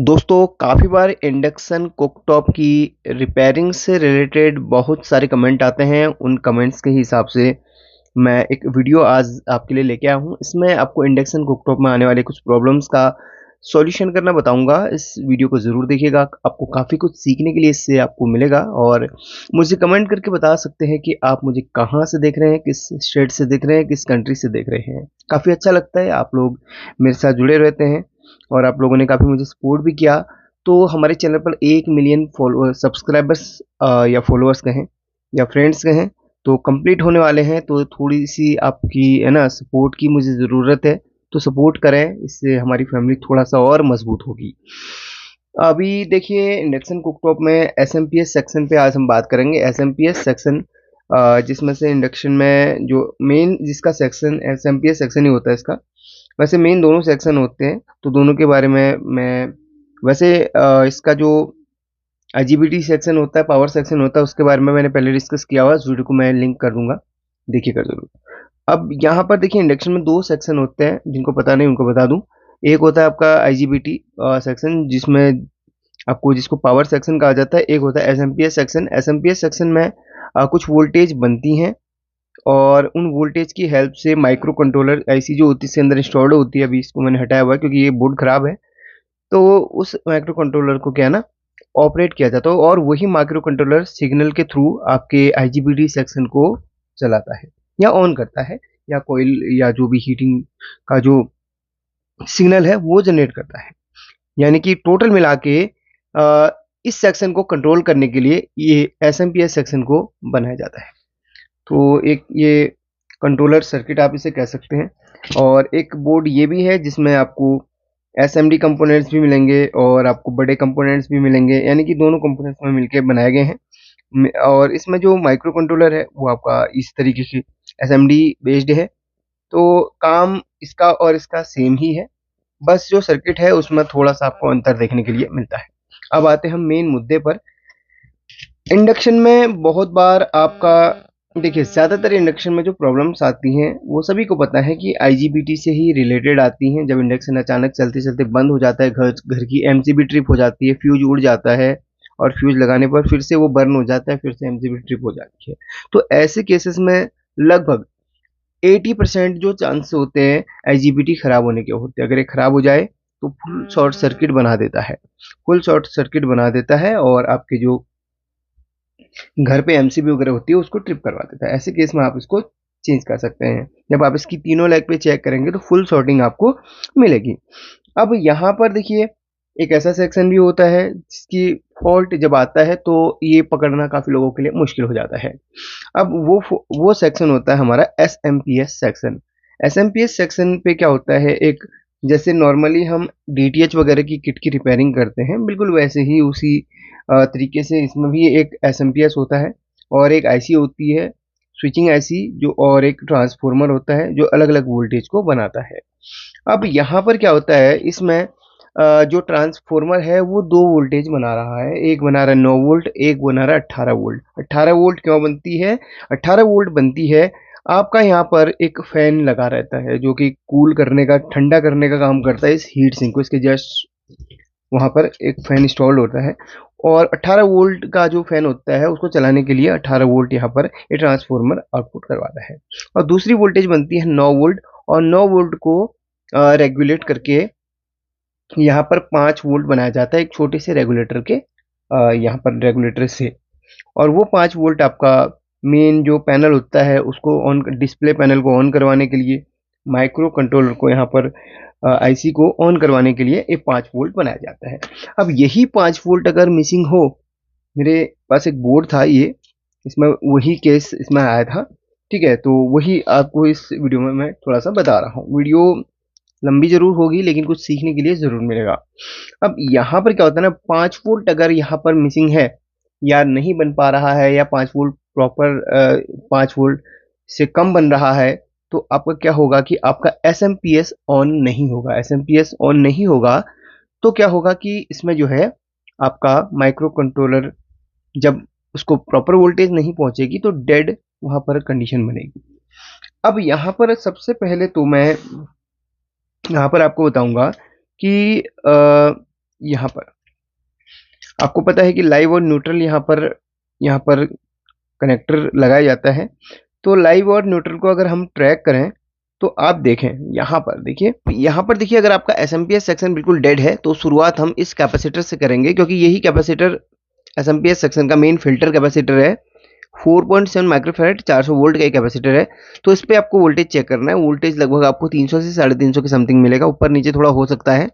दोस्तों काफ़ी बार induction cooktop की रिपेयरिंग से रिलेटेड बहुत सारे कमेंट आते हैं। उन कमेंट्स के हिसाब से मैं एक वीडियो आज आपके लिए लेके आया हूँ। इसमें आपको इंडक्शन कुकटॉप में आने वाले कुछ प्रॉब्लम्स का सॉल्यूशन करना बताऊंगा। इस वीडियो को ज़रूर देखिएगा, आपको काफ़ी कुछ सीखने के लिए इससे आपको मिलेगा। और मुझे कमेंट करके बता सकते हैं कि आप मुझे कहाँ से देख रहे हैं, किस स्टेट से देख रहे हैं, किस कंट्री से देख रहे हैं। काफ़ी अच्छा लगता है, आप लोग मेरे साथ जुड़े रहते हैं और आप लोगों ने काफ़ी मुझे सपोर्ट भी किया। तो हमारे चैनल पर 1 मिलियन फॉलोअर सब्सक्राइबर्स या फॉलोअर्स कहें या फ्रेंड्स कहें तो कंप्लीट होने वाले हैं। तो थोड़ी-सी आपकी है ना सपोर्ट की मुझे ज़रूरत है, तो सपोर्ट करें, इससे हमारी फैमिली थोड़ा-सा और मजबूत होगी। अभी देखिए इंडक्शन कुकटॉप में एसएमपीएस सेक्शन पे आज हम बात करेंगे। एसएमपीएस सेक्शन जिसमें से इंडक्शन में जो मेन जिसका सेक्शन एसएमपीएस सेक्शन ही होता है इसका। वैसे मेन दोनों सेक्शन होते हैं, तो दोनों के बारे में मैं वैसे इसका जो आईजीबीटी सेक्शन होता है, पावर सेक्शन होता है, उसके बारे में मैंने पहले डिस्कस किया हुआ है। उस वीडियो को मैं लिंक कर दूंगा, देखिएगा जरूर। अब यहाँ पर देखिए इंडक्शन में दो सेक्शन होते हैं, जिनको पता नहीं उनको बता दूं। एक होता है आपका आईजीबीटी सेक्शन, जिसमें आपको जिसको पावर सेक्शन कहा जाता है। एक होता है एसएमपीएस सेक्शन। एसएमपीएस सेक्शन में कुछ वोल्टेज बनती हैं और उन वोल्टेज की हेल्प से माइक्रो कंट्रोलर ऐसी जो होती है इसके अंदर इंस्टॉल्ड होती है। अभी इसको मैंने हटाया हुआ है क्योंकि ये बोर्ड खराब है। तो उस माइक्रो कंट्रोलर को क्या है ना ऑपरेट किया जाता है और वही माइक्रो कंट्रोलर सिग्नल के थ्रू आपके आईजीबीटी सेक्शन को चलाता है या ऑन करता है, या कोयल या जो भी हीटिंग का जो सिग्नल है वो जनरेट करता है। यानी कि टोटल मिला के इस सेक्शन को कंट्रोल करने के लिए ये एसएमपीएस सेक्शन को बनाया जाता है। तो एक ये कंट्रोलर सर्किट आप इसे कह सकते हैं। और एक बोर्ड ये भी है जिसमें आपको एसएमडी कंपोनेंट्स भी मिलेंगे और आपको बड़े कंपोनेंट्स भी मिलेंगे, यानी कि दोनों कंपोनेंट्स में मिलके बनाए गए हैं। और इसमें जो माइक्रो कंट्रोलर है वो आपका इस तरीके से एसएमडी बेस्ड है। तो काम इसका और इसका सेम ही है, बस जो सर्किट है उसमें थोड़ा सा आपको अंतर देखने के लिए मिलता है। अब आते हैं हम मेन मुद्दे पर। इंडक्शन में बहुत बार आपका देखिए ज़्यादातर इंडक्शन में जो प्रॉब्लम्स आती हैं वो सभी को पता है कि आईजीबीटी से ही रिलेटेड आती हैं। जब इंडक्शन अचानक चलते चलते बंद हो जाता है, घर की एमसीबी ट्रिप हो जाती है, फ्यूज उड़ जाता है और फ्यूज लगाने पर फिर से वो बर्न हो जाता है, फिर से एमसीबी ट्रिप हो जाती है। तो ऐसे केसेस में लगभग 80% जो चांस होते हैं आईजीबीटी खराब होने के होते हैं। अगर ये खराब हो जाए तो फुल शॉर्ट सर्किट बना देता है, फुल शॉर्ट सर्किट बना देता है और आपके जो घर पे एमसीबी वगैरह होती है उसको ट्रिप करवा देता है। ऐसे केस में आप इसको चेंज कर सकते हैं। जब आप इसकी तीनों लेग पे चेक करेंगे तो फुल शॉर्टिंग आपको मिलेगी। अब यहाँ पर देखिए एक ऐसा सेक्शन भी होता है जिसकी फॉल्ट जब आता है तो ये पकड़ना काफ़ी लोगों के लिए मुश्किल हो जाता है। अब वो सेक्शन होता है हमारा एसएमपीएस सेक्शन। एसएमपीएस सेक्शन पे क्या होता है, एक जैसे नॉर्मली हम डीटीएच वगैरह की किट की रिपेयरिंग करते हैं, बिल्कुल वैसे ही उसी तरीके से इसमें भी एक एसएमपीएस होता है और एक आईसी होती है, स्विचिंग आईसी जो, और एक ट्रांसफार्मर होता है जो अलग अलग वोल्टेज को बनाता है। अब यहाँ पर क्या होता है, इसमें जो ट्रांसफार्मर है वो दो वोल्टेज बना रहा है। एक बना रहा है 9 वोल्ट, एक बना रहा है 18 वोल्ट। 18 वोल्ट क्यों बनती है? 18 वोल्ट बनती है, आपका यहाँ पर एक फैन लगा रहता है जो कि कूल करने का, ठंडा करने का काम करता है इस हीट सिंक को। इसके जस्ट वहाँ पर एक फैन इंस्टॉल्ड होता है और 18 वोल्ट का जो फैन होता है उसको चलाने के लिए 18 वोल्ट यहाँ पर ये ट्रांसफार्मर आउटपुट करवाता है। और दूसरी वोल्टेज बनती है 9 वोल्ट, और 9 वोल्ट को रेगुलेट करके यहाँ पर 5 वोल्ट बनाया जाता है एक छोटे से रेगुलेटर के यहाँ पर रेगुलेटर से। और वो 5 वोल्ट आपका मेन जो पैनल होता है उसको ऑन, डिस्प्ले पैनल को ऑन करवाने के लिए, माइक्रो कंट्रोलर को यहाँ पर आईसी को ऑन करवाने के लिए ये 5 वोल्ट बनाया जाता है। अब यही 5 वोल्ट अगर मिसिंग हो, मेरे पास एक बोर्ड था ये, इसमें वही केस इसमें आया था, ठीक है। तो वही आपको इस वीडियो में मैं थोड़ा सा बता रहा हूँ। वीडियो लंबी जरूर होगी लेकिन कुछ सीखने के लिए जरूर मिलेगा। अब यहाँ पर क्या होता है ना, 5 वोल्ट अगर यहाँ पर मिसिंग है या नहीं बन पा रहा है, या 5 वोल्ट प्रॉपर 5 वोल्ट से कम बन रहा है, तो आपका क्या होगा कि आपका एसएमपीएस ऑन नहीं होगा। एसएमपीएस ऑन नहीं होगा तो क्या होगा कि इसमें जो है आपका माइक्रो कंट्रोलर जब उसको प्रॉपर वोल्टेज नहीं पहुंचेगी तो डेड वहां पर कंडीशन बनेगी। अब यहाँ पर सबसे पहले तो मैं यहाँ पर आपको बताऊंगा कि यहाँ पर आपको पता है कि लाइव और न्यूट्रल यहाँ पर कनेक्टर लगाया जाता है। तो लाइव और न्यूट्रल को अगर हम ट्रैक करें तो आप देखें यहाँ पर देखिए अगर आपका एसएमपीएस सेक्शन बिल्कुल डेड है तो शुरुआत हम इस कैपेसिटर से करेंगे, क्योंकि यही कैपेसिटर एसएमपीएस सेक्शन का मेन फिल्टर कैपेसिटर है। 4.7 माइक्रोफैराड 400 वोल्ट का एक कैपेसिटर है। तो इस पे आपको वोल्टेज चेक करना है। वोल्टेज लगभग आपको 300 से 350 के समथिंग मिलेगा, ऊपर नीचे थोड़ा हो सकता है।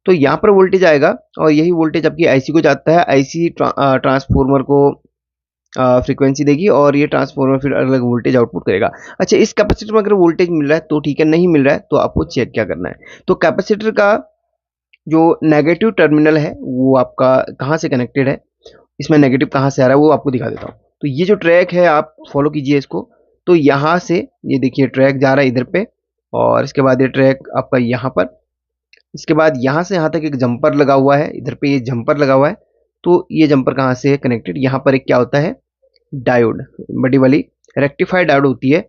तो यहाँ पर वोल्टेज आएगा और यही वोल्टेज आपकी आईसी को जाता है। आईसी ट्रांसफॉर्मर को फ्रीक्वेंसी देगी और ये ट्रांसफॉर्मर फिर अलग वोल्टेज आउटपुट करेगा। अच्छा, इस कैपेसिटर में अगर वोल्टेज मिल रहा है तो ठीक है, नहीं मिल रहा है तो आपको चेक क्या करना है। तो कैपेसिटर का जो नेगेटिव टर्मिनल है वो आपका कहाँ से कनेक्टेड है, इसमें नेगेटिव कहाँ से आ रहा है वो आपको दिखा देता हूँ। तो ये जो ट्रैक है आप फॉलो कीजिए इसको। तो यहाँ से ये देखिए ट्रैक जा रहा है इधर पे, और इसके बाद ये ट्रैक आपका यहाँ पर, इसके बाद यहाँ से यहाँ तक एक जंपर लगा हुआ है, इधर पे ये जंपर लगा हुआ है। तो ये जंपर कहाँ से है कनेक्टेड, यहाँ पर एक क्या होता है डायोड, बड़ी वाली रेक्टिफाइड डायोड होती है।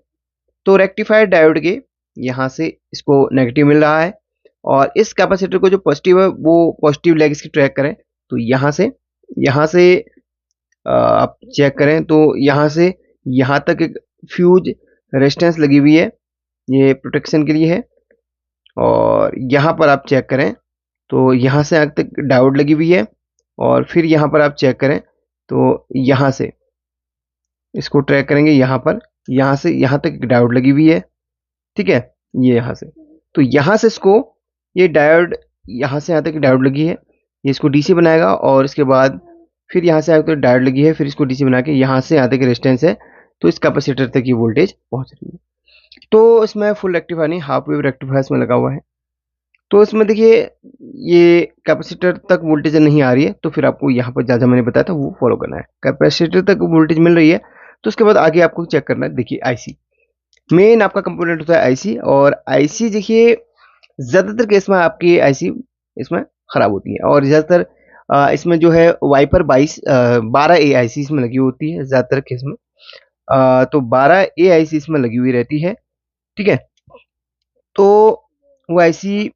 तो रेक्टिफाइड डायोड के यहाँ से इसको नेगेटिव मिल रहा है, और इस कैपेसिटर को जो पॉजिटिव है वो पॉजिटिव लेग इसकी ट्रैक करें। तो यहाँ से आप चेक करें तो यहाँ से यहाँ तक एक फ्यूज रेजिस्टेंस लगी हुई है, ये प्रोटेक्शन के लिए है। और यहाँ पर आप चेक करें तो यहाँ से यहाँ तक डायोड लगी हुई है, और फिर यहाँ पर आप चेक करें तो यहाँ से इसको ट्रैक करेंगे, यहाँ से यहाँ तक डायोड लगी हुई है, ठीक है। ये यहाँ से, तो यहाँ से इसको ये डायोड, यहाँ से यहाँ तक डायोड लगी है, ये इसको डीसी बनाएगा, और इसके बाद फिर यहाँ से यहाँ तक डायोड लगी है, फिर इसको डीसी बना के यहाँ से यहाँ तक रेजिस्टेंस है। तो इस कैपेसिटर तक ये वोल्टेज पहुँच रही है। तो इसमें फुल रेक्टिफायर नहीं, हाफ वेव रेक्टिफायर इसमें लगा हुआ है। तो इसमें देखिए ये कैपेसिटर तक वोल्टेज नहीं आ रही है, तो फिर आपको यहाँ पर जैसा मैंने बताया था वो फॉलो करना है। कैपेसिटर तक वोल्टेज मिल रही है तो उसके बाद आगे आपको चेक करना है। देखिए आईसी मेन आपका कंपोनेंट होता है आईसी, और आईसी देखिए ज़्यादातर केस में आपकी आईसी इसमें ख़राब होती है, और ज़्यादातर इसमें जो है वाइपर 12 ए आईसी इसमें लगी होती है ज़्यादातर केस में। तो 12 ए आईसी इसमें लगी हुई रहती है, ठीक है। तो वो आईसी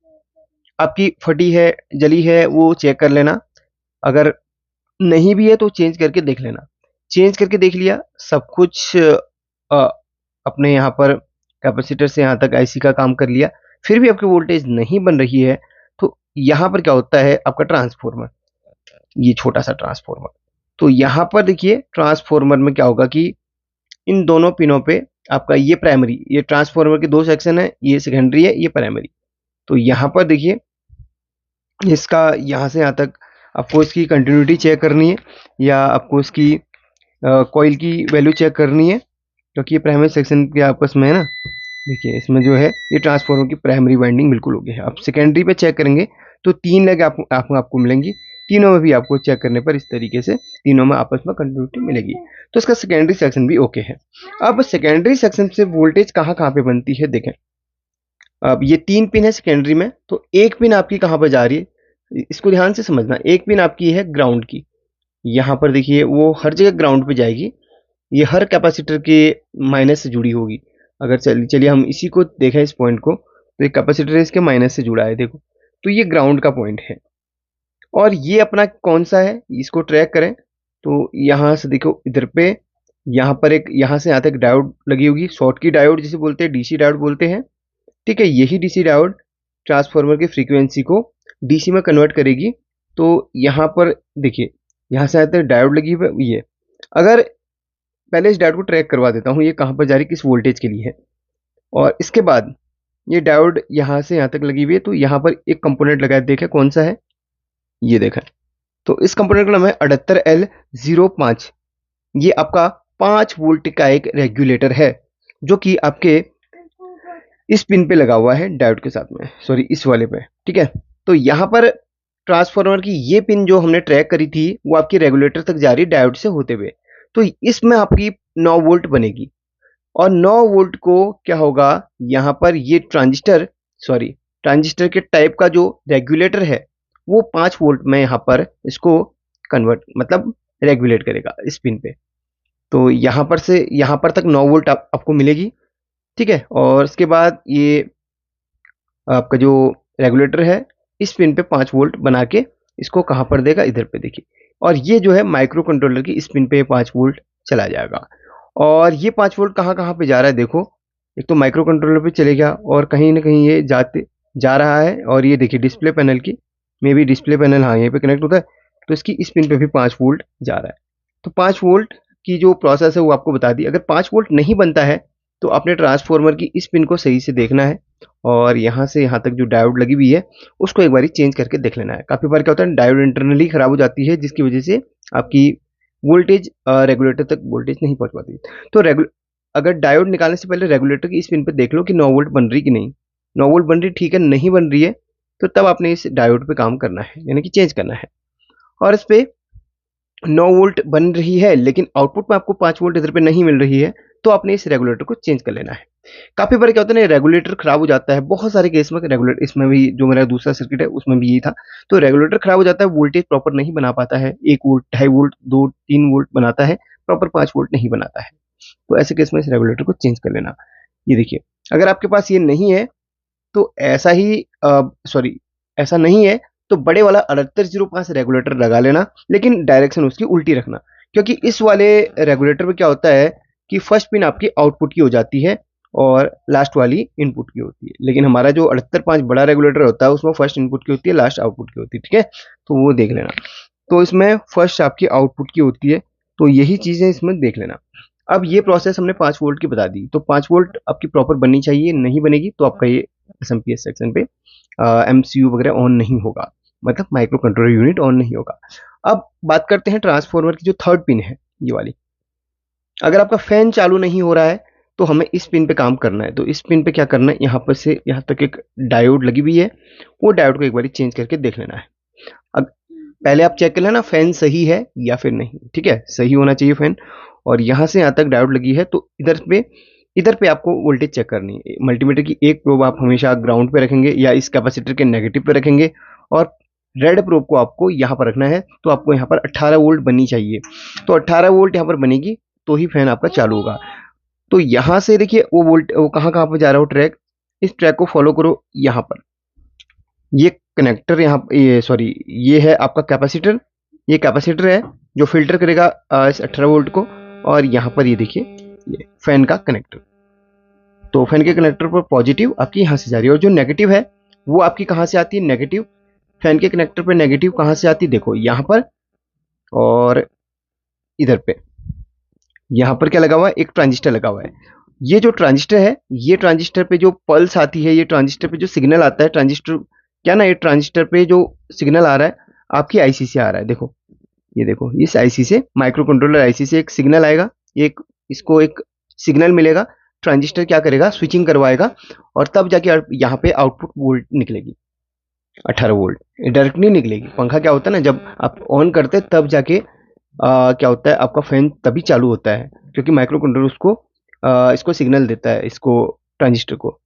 आपकी फटी है, जली है, वो चेक कर लेना। अगर नहीं भी है तो चेंज करके देख लेना। चेंज करके देख लिया सब कुछ, अपने यहाँ पर कैपेसिटर से यहाँ तक आईसी का काम कर लिया, फिर भी आपकी वोल्टेज नहीं बन रही है, तो यहाँ पर क्या होता है आपका ट्रांसफॉर्मर, ये छोटा सा ट्रांसफॉर्मर। तो यहाँ पर देखिए ट्रांसफॉर्मर में क्या होगा कि इन दोनों पिनों पे आपका ये प्राइमरी, ये ट्रांसफॉर्मर के दो सेक्शन है, ये सेकेंडरी है, ये प्राइमरी। तो यहाँ पर देखिए इसका यहाँ से यहाँ तक आपको इसकी कंटिन्यूटी चेक करनी है, या आपको इसकी कॉइल की वैल्यू चेक करनी है, क्योंकि ये प्राइमरी सेक्शन के आपस में है ना। देखिए इसमें जो है ये ट्रांसफॉर्मर की प्राइमरी वाइंडिंग बिल्कुल हो गई है। आप सेकेंडरी पे चेक करेंगे तो 3 लेग आपको मिलेंगी, तीनों में भी आपको चेक करने पर इस तरीके से तीनों में आपस में कंटिन्यूटी मिलेगी। तो इसका सेकेंडरी सेक्शन भी ओके है। अब सेकेंडरी सेक्शन से वोल्टेज कहाँ कहाँ पे बनती है देखें। अब ये 3 पिन है सेकेंडरी में, तो एक पिन आपकी कहाँ पर जा रही है, इसको ध्यान से समझना। एक पिन आपकी है ग्राउंड की, यहाँ पर देखिए वो हर जगह ग्राउंड पे जाएगी, ये हर कैपेसिटर के माइनस से जुड़ी होगी। अगर चलिए हम इसी को देखें इस पॉइंट को, तो ये कैपेसिटर इसके माइनस से जुड़ा है, देखो। तो ये ग्राउंड का पॉइंट है, और ये अपना कौन सा है इसको ट्रैक करें तो यहाँ से देखो इधर पे, यहाँ पर एक यहाँ से यहाँ तक डायोड लगी होगी, शॉर्ट की डायोड जिसे बोलते हैं, डीसी डायोड बोलते हैं, ठीक है। यही डीसी डायोड ट्रांसफार्मर की फ्रीक्वेंसी को डीसी में कन्वर्ट करेगी। तो यहाँ पर देखिए यहाँ से आते डायोड लगी हुई है, ये अगर पहले इस डायोड को ट्रैक करवा देता हूँ, ये कहाँ पर जा रही है, किस वोल्टेज के लिए है, और इसके बाद ये डायोड यहाँ से यहाँ तक लगी हुई है। तो यहाँ पर एक कंपोनेंट लगा है, देखें कौन सा है, ये देखें। तो इस कंपोनेंट का नाम है 78L05। ये आपका 5 वोल्ट का एक रेगुलेटर है, जो कि आपके इस पिन पे लगा हुआ है डायोड के साथ में, सॉरी इस वाले पे, ठीक है। तो यहाँ पर ट्रांसफार्मर की ये पिन जो हमने ट्रैक करी थी वो आपकी रेगुलेटर तक जा रही है डायोड से होते हुए। तो इसमें आपकी 9 वोल्ट बनेगी, और 9 वोल्ट को क्या होगा, यहाँ पर ये ट्रांजिस्टर के टाइप का जो रेगुलेटर है वो 5 वोल्ट में यहाँ पर इसको कन्वर्ट मतलब रेगुलेट करेगा इस पिन पे। तो यहाँ पर से यहाँ पर तक 9 वोल्ट आपको मिलेगी, ठीक है। और इसके बाद ये आपका जो रेगुलेटर है इस पिन पे 5 वोल्ट बना के इसको कहाँ पर देगा, इधर पे देखिए। और ये जो है माइक्रो कंट्रोलर की इस पिन पे 5 वोल्ट चला जाएगा। और ये 5 वोल्ट कहाँ कहाँ पे जा रहा है देखो, एक तो माइक्रो कंट्रोलर पे चले गया और कहीं ना कहीं ये जा रहा है। और ये देखिए डिस्प्ले पैनल की, मे बी डिस्प्ले पैनल, हाँ यहीं पे कनेक्ट होता है, तो इसकी इस पिन पे भी 5 वोल्ट जा रहा है। तो 5 वोल्ट की जो प्रोसेस है वो आपको बता दी। अगर 5 वोल्ट नहीं बनता है तो अपने ट्रांसफार्मर की इस पिन को सही से देखना है, और यहाँ से यहाँ तक जो डायोड लगी हुई है उसको एक बार चेंज करके देख लेना है। काफ़ी बार क्या होता है, डायोड इंटरनली खराब हो जाती है, जिसकी वजह से आपकी वोल्टेज रेगुलेटर तक वोल्टेज नहीं पहुंच पाती। तो अगर डायोड निकालने से पहले रेगुलेटर की इस पिन पे देख लो कि 9 वोल्ट बन रही कि नहीं। 9 वोल्ट बन रही, ठीक है, नहीं बन रही है तो तब आपने इस डायोड पे काम करना है, यानी कि चेंज करना है। और इस पे 9 वोल्ट बन रही है लेकिन आउटपुट में आपको 5 वोल्ट इधर पे नहीं मिल रही है, तो आपने इस रेगुलेटर को चेंज कर लेना है। काफ़ी बार क्या होता है ना, रेगुलेटर खराब हो जाता है, बहुत सारे केस में रेगुलेटर, इसमें भी जो मेरा दूसरा सर्किट है उसमें भी यही था। तो रेगुलेटर खराब हो जाता है, वोल्टेज प्रॉपर नहीं बना पाता है, 1 वोल्ट, 2.5 वोल्ट, 2, 3 वोल्ट बनाता है, प्रॉपर 5 वोल्ट नहीं बनाता है। तो ऐसे केस में इस रेगुलेटर को चेंज कर लेना। ये देखिए, अगर आपके पास ये नहीं है तो ऐसा ही सॉरी, ऐसा नहीं है तो बड़े वाला 6805 रेगुलेटर लगा लेना, लेकिन डायरेक्शन उसकी उल्टी रखना। क्योंकि इस वाले रेगुलेटर में क्या होता है कि फर्स्ट पिन आपकी आउटपुट की हो जाती है और लास्ट वाली इनपुट की होती है, लेकिन हमारा जो 6805 बड़ा रेगुलेटर होता है उसमें फर्स्ट इनपुट की होती है, लास्ट आउटपुट की होती है, ठीक है। तो वो देख लेना। तो इसमें फर्स्ट आपकी आउटपुट की होती है, तो यही चीज़ें इसमें देख लेना। अब ये प्रोसेस हमने 5 वोल्ट की बता दी, तो 5 वोल्ट आपकी प्रॉपर बननी चाहिए, नहीं बनेगी तो आपका ये एसएमपीएस सेक्शन पे एमसीयू वगैरह ऑन नहीं होगा, मतलब माइक्रो कंट्रोलर यूनिट ऑन नहीं होगा। अब बात करते हैं ट्रांसफार्मर की जो थर्ड पिन है, ये वाली। अगर आपका फैन चालू नहीं हो रहा है तो हमें इस पिन पे काम करना है। तो इस पिन पे क्या करना है, यहाँ पर से यहाँ तक एक डायोड लगी हुई है, वो डायोड को एक बार चेंज करके देख लेना है। अब पहले आप चेक कर लेना फैन सही है या फिर नहीं, ठीक है, सही होना चाहिए फैन। और यहाँ से यहाँ तक डायोड लगी है, तो इधर पे आपको वोल्टेज चेक करनी है। मल्टीमीटर की एक प्रोब आप हमेशा ग्राउंड पे रखेंगे या इस कैपेसिटर के नेगेटिव पे रखेंगे, और रेड प्रोब को आपको यहाँ पर रखना है। तो आपको यहाँ पर 18 वोल्ट बननी चाहिए। तो 18 वोल्ट यहाँ पर बनेगी तो ही फैन आपका चालू होगा। तो यहाँ से देखिए वो कहाँ कहाँ पर जा रहा हो ट्रैक, इस ट्रैक को फॉलो करो। यहाँ पर ये कनेक्टर, यहाँ ये सॉरी, ये है आपका कैपेसिटर, ये कैपेसिटर है जो फिल्टर करेगा इस 18 वोल्ट को। और यहाँ पर ये देखिए, ये फैन का कनेक्टर। तो फैन के कनेक्टर पर पॉजिटिव आपकी यहाँ से जा रही है, और जो नेगेटिव है वो आपकी कहाँ से आती है, नेगेटिव। फैन के कनेक्टर पर नेगेटिव कहाँ से आती है, देखो यहाँ पर, और इधर पे, यहाँ पर क्या लगा हुआ है, एक ट्रांजिस्टर लगा हुआ है। ये जो ट्रांजिस्टर है, ये ट्रांजिस्टर पे जो पल्स आती है, ये ट्रांजिस्टर पे जो सिग्नल आता है, ट्रांजिस्टर क्या ना, ये ट्रांजिस्टर पे जो सिग्नल आ रहा है आपकी आईसी से आ रहा है। देखो, ये देखो, इस आईसी से, माइक्रो कंट्रोलर आईसी से एक सिग्नल आएगा, एक इसको एक सिग्नल मिलेगा, ट्रांजिस्टर क्या करेगा, स्विचिंग करवाएगा, और तब जाके यहाँ पे आउटपुट वोल्ट निकलेगी 18 वोल्ट। डायरेक्ट नहीं निकलेगी। पंखा क्या होता है ना, जब आप ऑन करते हैं तब जाके क्या होता है, आपका फैन तभी चालू होता है, क्योंकि माइक्रो कंट्रोलर उसको इसको सिग्नल देता है, इसको ट्रांजिस्टर को।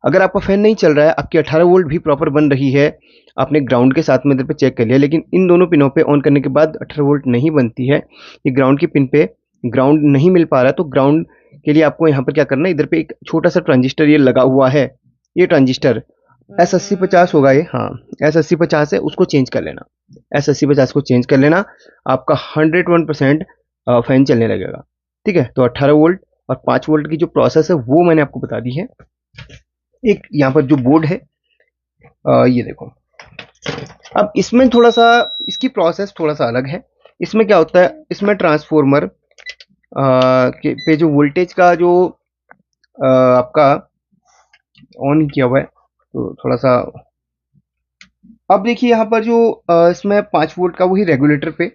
अगर आपका फैन नहीं चल रहा है, आपकी 18 वोल्ट भी प्रॉपर बन रही है, आपने ग्राउंड के साथ में इधर पे चेक कर लिया, लेकिन इन दोनों पिनों पे ऑन करने के बाद 18 वोल्ट नहीं बनती है, ये ग्राउंड की पिन पे ग्राउंड नहीं मिल पा रहा है, तो ग्राउंड के लिए आपको यहाँ पर क्या करना है, इधर पे एक छोटा सा ट्रांजिस्टर ये लगा हुआ है, ये ट्रांजिस्टर S8050 होगा ये, हाँ S8050 है, उसको चेंज कर लेना। S8050 को चेंज कर लेना, आपका 101% फैन चलने लगेगा, ठीक है। तो 18 वोल्ट और 5 वोल्ट की जो प्रोसेस है वो मैंने आपको बता दी है। एक यहाँ पर जो बोर्ड है, ये देखो। अब इसमें थोड़ा सा, इसकी प्रोसेस थोड़ा सा अलग है। इसमें क्या होता है, इसमें ट्रांसफॉर्मर के पे जो वोल्टेज का जो आपका ऑन किया हुआ है, तो थोड़ा सा, अब देखिए यहाँ पर जो इसमें 5 वोल्ट का वही रेगुलेटर पे,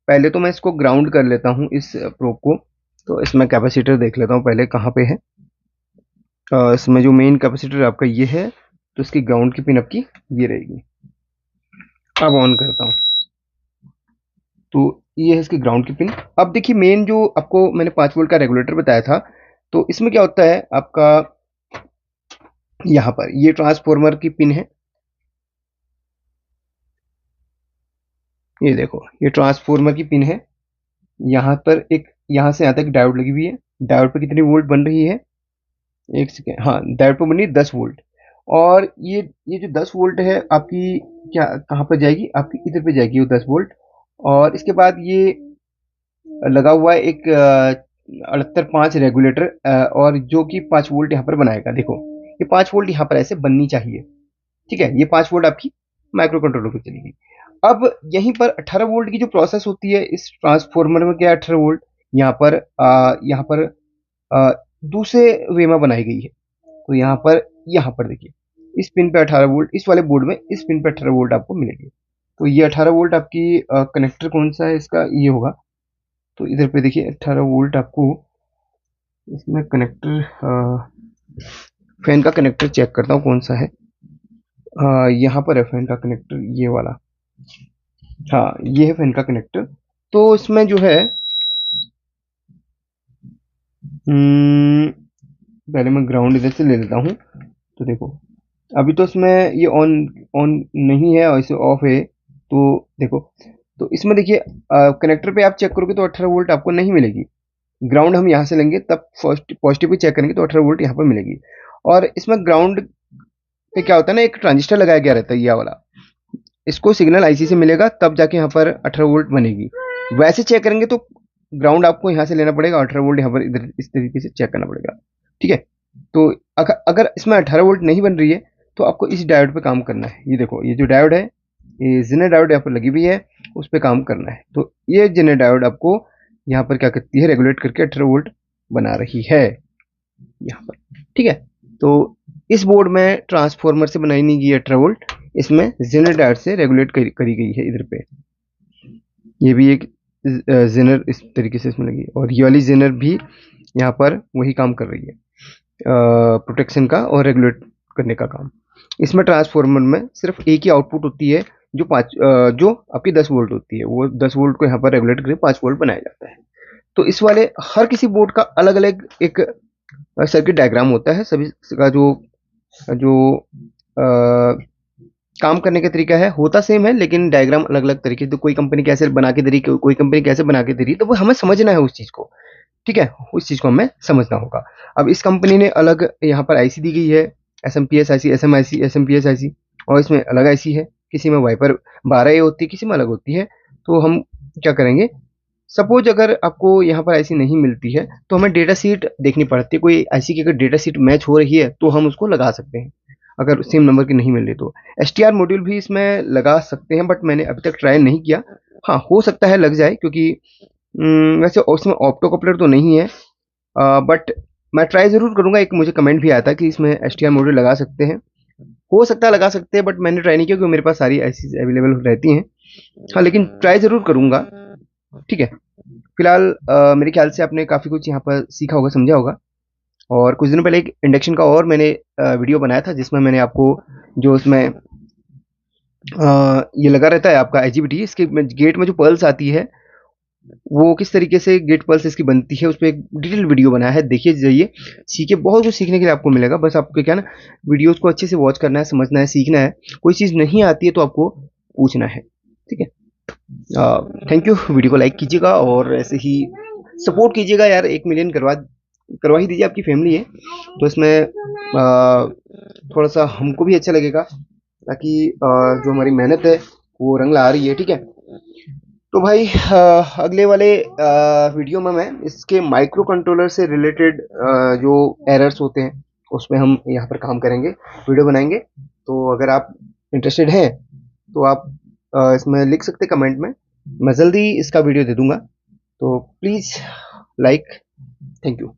पहले तो मैं इसको ग्राउंड कर लेता हूँ इस प्रोब को। तो इसमें कैपेसिटर देख लेता हूँ पहले कहाँ पे है। इसमें जो मेन कैपेसिटर आपका ये है, तो इसकी ग्राउंड की पिन आपकी ये रहेगी। अब ऑन करता हूँ, तो ये है इसकी ग्राउंड की पिन। अब देखिए मेन जो आपको मैंने 5 वोल्ट का रेगुलेटर बताया था, तो इसमें क्या होता है आपका, यहाँ पर ये ट्रांसफॉर्मर की पिन है, ये देखो, ये ट्रांसफॉर्मर की पिन है। यहाँ पर एक, यहाँ से यहाँ तक डायोड लगी हुई है। डायोड पे कितनी वोल्ट बन रही है, एक सेकेंड, हाँ डायोड पे बन रही है 10 वोल्ट। और ये जो 10 वोल्ट है आपकी क्या कहाँ पर जाएगी, आपकी इधर पे जाएगी वो 10 वोल्ट। और इसके बाद ये लगा हुआ है एक 68.5 रेगुलेटर, और जो कि 5 वोल्ट यहाँ पर बनाएगा। देखो ये 5 वोल्ट यहाँ पर ऐसे बननी चाहिए, ठीक है। ये 5 वोल्ट आपकी माइक्रो कंट्रोलर को चलेगी। अब यहीं पर 18 वोल्ट की जो प्रोसेस होती है इस ट्रांसफॉर्मर में, क्या 18 वोल्ट यहाँ पर अ, दूसरे वे में बनाई गई है। तो यहाँ पर देखिए इस पिन पे 18 वोल्ट, इस वाले बोर्ड में इस पिन पे 18 वोल्ट आपको मिलेगी। तो ये 18 वोल्ट आपकी कनेक्टर कौन सा है इसका, ये होगा। तो इधर पे देखिए 18 वोल्ट आपको इसमें कनेक्टर, फैन का कनेक्टर चेक करता हूँ कौन सा है। यहाँ पर है फैन का कनेक्टर, ये वाला। हाँ ये है फैन का कनेक्टर। तो इसमें जो है हम्म, पहले मैं ग्राउंड इधर से ले लेता हूँ। तो देखो अभी तो इसमें ये ऑन ऑन नहीं है और इसे ऑफ है। तो देखो, तो इसमें देखिए कनेक्टर पे आप चेक करोगे तो 18 वोल्ट आपको नहीं मिलेगी। ग्राउंड हम यहाँ से लेंगे तब फर्स्ट पॉजिटिव पे चेक करेंगे तो 18 वोल्ट यहाँ पर मिलेगी। और इसमें ग्राउंड पे क्या होता है ना, एक ट्रांजिस्टर लगाया गया रहता है ये वाला। इसको सिग्नल आईसी से मिलेगा तब जाके यहाँ पर 18 वोल्ट बनेगी। वैसे चेक करेंगे तो ग्राउंड आपको यहाँ से लेना पड़ेगा, 18 वोल्ट यहाँ पर इधर इस तरीके से चेक करना पड़ेगा, ठीक है। तो अगर इसमें 18 वोल्ट नहीं बन रही है तो आपको इस डायोड पे काम करना है। ये देखो ये जो डायोड है, ये जेनर डायोड यहाँ पर लगी हुई है, उस पर काम करना है। तो ये जेनर डायोड आपको यहाँ पर क्या करती है, रेगुलेट करके 18 वोल्ट बना रही है यहाँ पर, ठीक है। तो इस बोर्ड में ट्रांसफॉर्मर से बनाई नहीं गई 18 वोल्ट, इसमें जेनर डायोड से रेगुलेट करी गई है इधर पे। ये भी एक जेनर इस तरीके से इसमें लगी, और ये वाली जेनर भी यहाँ पर वही काम कर रही है, प्रोटेक्शन का और रेगुलेट करने का काम। इसमें ट्रांसफॉर्मर में सिर्फ एक ही आउटपुट होती है जो आपकी 10 वोल्ट होती है। वो 10 वोल्ट को यहाँ पर रेगुलेट करके 5 वोल्ट बनाया जाता है। तो इस वाले हर किसी बोर्ड का अलग अलग एक सर्किट डायग्राम होता है। सभी का जो जो अ, काम करने का तरीका है होता सेम है, लेकिन डायग्राम अलग अलग तरीके। तो कोई कंपनी कैसे बना के दे रही, कोई कंपनी कैसे बना के दे रही, तो वो हमें समझना है उस चीज़ को, ठीक है। उस चीज़ को हमें समझना होगा। अब इस कंपनी ने अलग यहाँ पर आईसी दी गई है, SMPS IC, SMIC, SMPS IC, और इसमें अलग आईसी है। किसी में वाइपर 12 ए होती है, किसी में अलग होती है। तो हम क्या करेंगे, सपोज अगर आपको यहाँ पर आईसी नहीं मिलती है तो हमें डेटा शीट देखनी पड़ती है। कोई आईसी की अगर डेटा शीट मैच हो रही है तो हम उसको लगा सकते हैं, अगर सेम नंबर की नहीं मिल रही तो। एसटीआर मॉड्यूल भी इसमें लगा सकते हैं, बट मैंने अभी तक ट्राई नहीं किया। हाँ हो सकता है लग जाए, क्योंकि वैसे उसमें ऑप्टो कपलर तो नहीं है, बट मैं ट्राई ज़रूर करूँगा। एक मुझे कमेंट भी आया था कि इसमें एसटीआर मॉड्यूल लगा सकते हैं, हो सकता है लगा सकते हैं, बट मैंने ट्राई नहीं किया क्योंकि मेरे पास सारी आईसी अवेलेबल रहती हैं। हाँ लेकिन ट्राई ज़रूर करूँगा, ठीक है। फिलहाल मेरे ख्याल से आपने काफ़ी कुछ यहाँ पर सीखा होगा, समझा होगा। और कुछ दिनों पहले एक इंडक्शन का और मैंने वीडियो बनाया था, जिसमें मैंने आपको जो उसमें ये लगा रहता है आपका आईजीबीटी, इसके गेट में जो पल्स आती है वो किस तरीके से गेट पल्स इसकी बनती है, उस पर एक डिटेल वीडियो बनाया है। देखिए जाइए, सीखिए, बहुत कुछ सीखने के लिए आपको मिलेगा। बस आपको क्या ना, वीडियोस को अच्छे से वॉच करना है, समझना है, सीखना है। कोई चीज़ नहीं आती है तो आपको पूछना है, ठीक है। Thank you. वीडियो को लाइक कीजिएगा और ऐसे ही सपोर्ट कीजिएगा यार। 1 मिलियन करवा ही दीजिए, आपकी फैमिली है तो इसमें थोड़ा सा हमको भी अच्छा लगेगा, ताकि जो हमारी मेहनत है वो रंग ला रही है, ठीक है। तो भाई अगले वाले वीडियो में मैं इसके माइक्रो कंट्रोलर से रिलेटेड जो एरर्स होते हैं उस पर हम यहाँ पर काम करेंगे, वीडियो बनाएंगे। तो अगर आप इंटरेस्टेड हैं तो आप इसमें लिख सकते कमेंट में, मैं जल्दी इसका वीडियो दे दूंगा। तो प्लीज़ लाइक, थैंक यू।